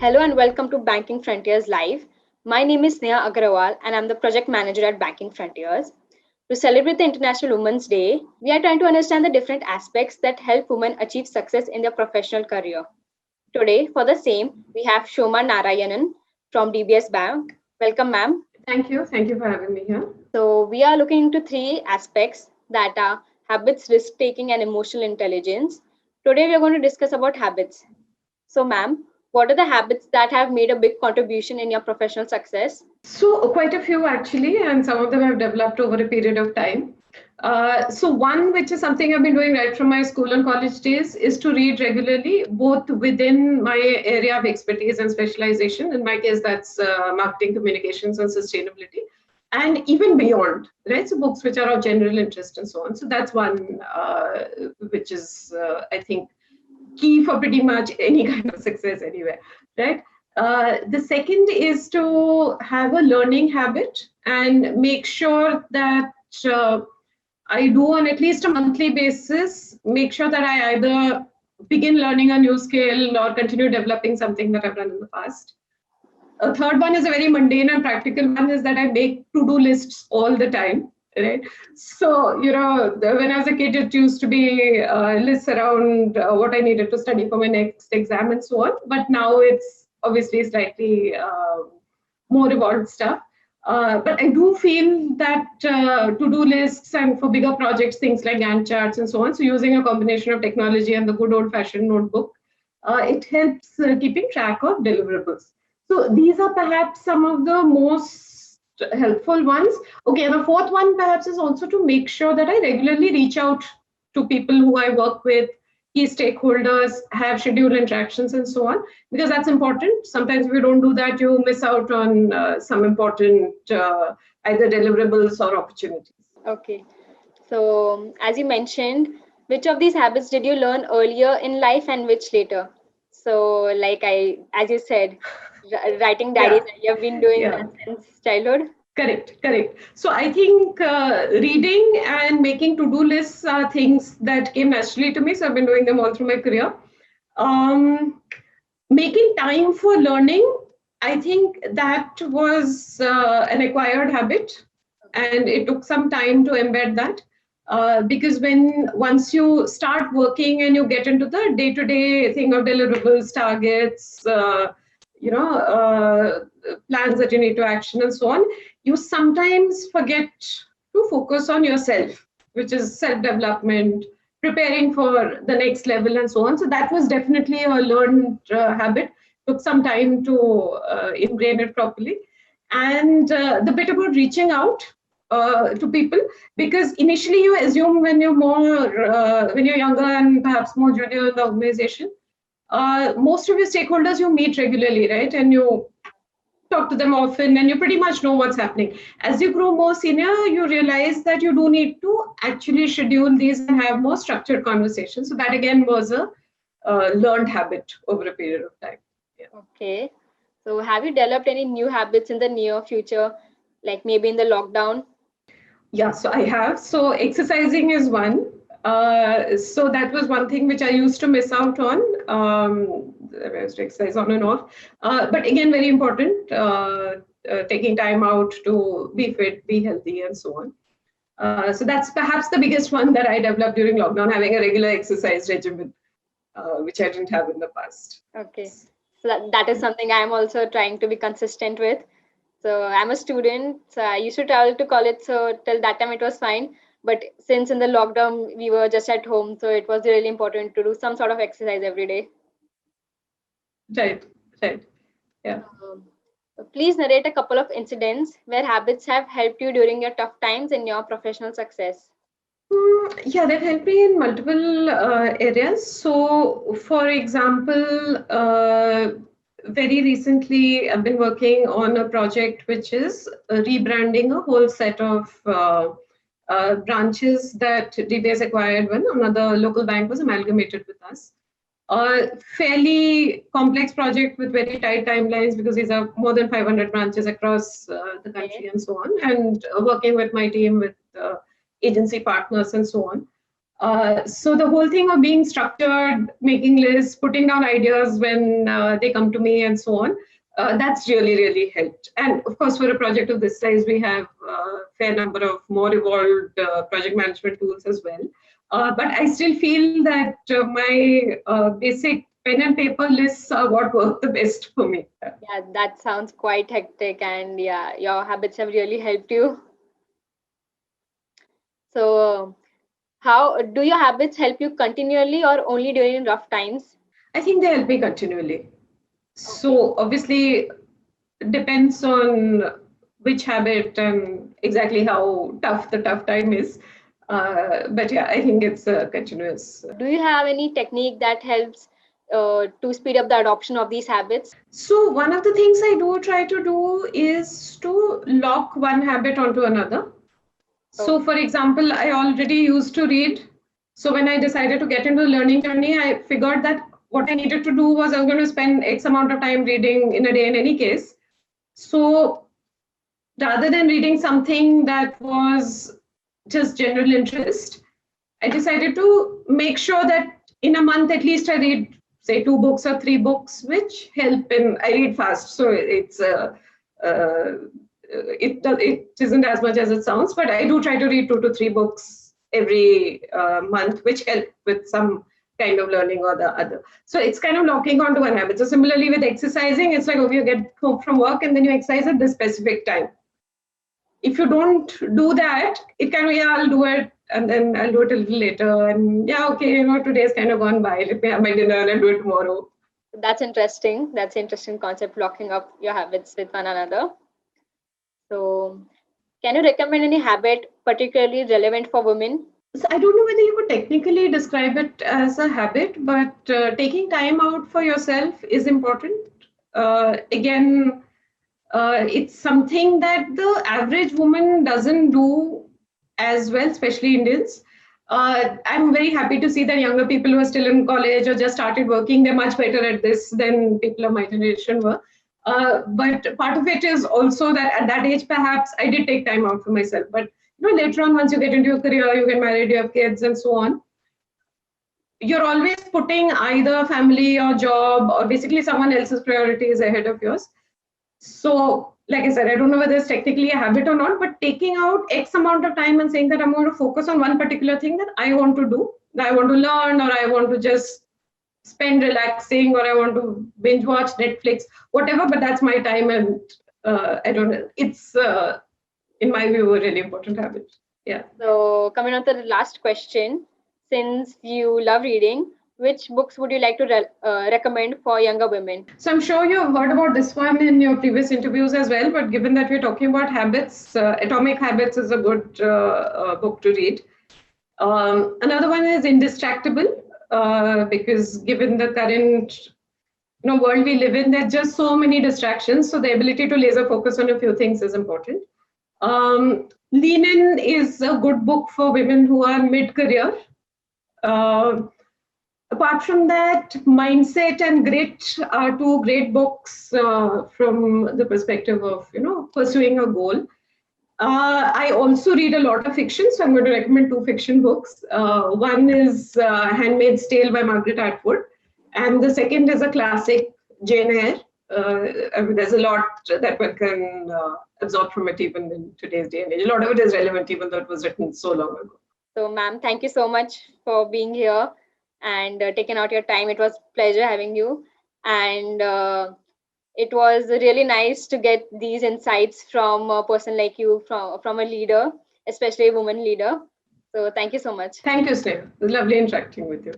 Hello and welcome to Banking Frontiers Live. My name is Sneha Agrawal and I'm the project manager at Banking Frontiers. To celebrate the International Women's Day, we are trying to understand the different aspects that help women achieve success in their professional career. Today, for the same, we have Shoma Narayanan from DBS Bank. Welcome, ma'am. Thank you. Thank you for having me here. So, we are looking into three aspects that are habits, risk taking, and emotional intelligence. Today, we are going to discuss about habits. So, ma'am, what are the habits that have made a big contribution in your professional success? So quite a few actually, and some of them have developed over a period of time. So one, which is something I've been doing right from my school and college days, is to read regularly, both within my area of expertise and specialization. In my case, that's marketing, communications, and sustainability, and even beyond, right? So books which are of general interest and so on. So that's one which is, I think, key for pretty much any kind of success anywhere, right? The second is to have a learning habit and make sure that I do on at least a monthly basis, make sure that I either begin learning a new skill or continue developing something that I've done in the past. A third one is a very mundane and practical one, is that I make to-do lists all the time. Right. So, when I was a kid, it used to be lists around what I needed to study for my next exam and so on. But now it's obviously slightly more evolved stuff. But I do feel that to-do lists and for bigger projects, things like Gantt charts and so on. So using a combination of technology and the good old-fashioned notebook, it helps keeping track of deliverables. So these are perhaps some of the most helpful ones. Okay, and the fourth one perhaps is also to make sure that I regularly reach out to people who I work with, key stakeholders, have scheduled interactions and so on, because that's important. Sometimes if you don't do that, you miss out on some important either deliverables or opportunities. Okay, so as you mentioned, which of these habits did you learn earlier in life and which later? So as you said, writing diaries, you have been doing that since childhood? Correct. So I think reading and making to-do lists are things that came naturally to me. So I've been doing them all through my career. Making time for learning, I think that was an acquired habit, and it took some time to embed that. Because once you start working and you get into the day-to-day thing of deliverables, targets, plans that you need to action and so on, you sometimes forget to focus on yourself, which is self-development, preparing for the next level and so on. So that was definitely a learned habit. Took some time to ingrain it properly. And the bit about reaching out to people, because initially you assume when you're younger and perhaps more junior in the organization, most of your stakeholders you meet regularly, right? And you talk to them often and you pretty much know what's happening. As you grow more senior, you realize that you do need to actually schedule these and have more structured conversations. So that again was a learned habit over a period of time. Yeah. Okay. So have you developed any new habits in the near future, like maybe in the lockdown? Yeah, so I have. So exercising is one. So that was one thing which I used to miss out on. I used to exercise on and off. But again, very important, taking time out to be fit, be healthy, and so on. So that's perhaps the biggest one that I developed during lockdown, having a regular exercise regimen, which I didn't have in the past. Okay. So that is something I'm also trying to be consistent with. So I'm a student. So I used to travel to college. So till that time it was fine. But since in the lockdown we were just at home, so it was really important to do some sort of exercise every day. Right. Yeah. Please narrate a couple of incidents where habits have helped you during your tough times in your professional success. Yeah, that helped me in multiple areas. So, for example, very recently, I've been working on a project which is rebranding a whole set of branches that DBS acquired when another local bank was amalgamated with us. A fairly complex project with very tight timelines, because these are more than 500 branches across the country and so on, and working with my team with agency partners and so on. So the whole thing of being structured, making lists, putting down ideas when they come to me and so on, that's really, really helped. And of course, for a project of this size, we have a fair number of more evolved project management tools as well. But I still feel that my basic pen and paper lists are what work the best for me. Yeah, that sounds quite hectic, and yeah, your habits have really helped you. So, how do your habits help you continually or only during rough times? I think they help me continually. So obviously, depends on which habit and exactly how tough the tough time is. But yeah, I think it's a continuous. Do you have any technique that helps to speed up the adoption of these habits? So one of the things I do try to do is to lock one habit onto another. So for example, I already used to read. So when I decided to get into the learning journey, I figured that what I needed to do was I was going to spend X amount of time reading in a day in any case. So rather than reading something that was just general interest, I decided to make sure that in a month at least I read, say, 2 books or 3 books, which help. And I read fast, so it isn't as much as it sounds, but I do try to read 2 to 3 books every month, which help with some kind of learning or the other. So it's kind of locking onto one habit. So similarly with exercising, it's like, okay, you get home from work and then you exercise at this specific time. If you don't do that, it kind of, yeah, I'll do it and then I'll do it a little later. And yeah, okay, today's kind of gone by. Let me have my dinner and I'll do it tomorrow. That's interesting. That's an interesting concept, locking up your habits with one another. So, can you recommend any habit particularly relevant for women? So I don't know whether you could technically describe it as a habit, but taking time out for yourself is important. Again, it's something that the average woman doesn't do as well, especially Indians. I'm very happy to see that younger people who are still in college or just started working, they're much better at this than people of my generation were. But part of it is also that at that age, perhaps I did take time out for myself. But later on, once you get into your career, you get married, you have kids, and so on. You're always putting either family or job or basically someone else's priorities ahead of yours. So, like I said, I don't know whether it's technically a habit or not, but taking out X amount of time and saying that I'm going to focus on one particular thing that I want to do, that I want to learn, or I want to just spend relaxing, or I want to binge watch Netflix, whatever, but that's my time. And I don't know, it's, in my view, a really important habit. Yeah. So, coming on to the last question, since you love reading, which books would you like to recommend for younger women? So I'm sure you've heard about this one in your previous interviews as well, but given that we're talking about habits, Atomic Habits is a good book to read. Another one is Indistractable, because given the current world we live in, there's just so many distractions. So the ability to laser focus on a few things is important. Lean In is a good book for women who are mid-career. Apart from that, Mindset and Grit are 2 great books from the perspective of pursuing a goal. I also read a lot of fiction, so I'm going to recommend 2 fiction books. One is Handmaid's Tale by Margaret Atwood, and the second is a classic, Jane Eyre. I mean, there's a lot that one can absorb from it even in today's day and age. A lot of it is relevant even though it was written so long ago. So, ma'am, thank you so much for being here and taking out your time. It was a pleasure having you. And it was really nice to get these insights from a person like you, from a leader, especially a woman leader. So thank you so much. Thank you, Sneha. It was lovely interacting with you.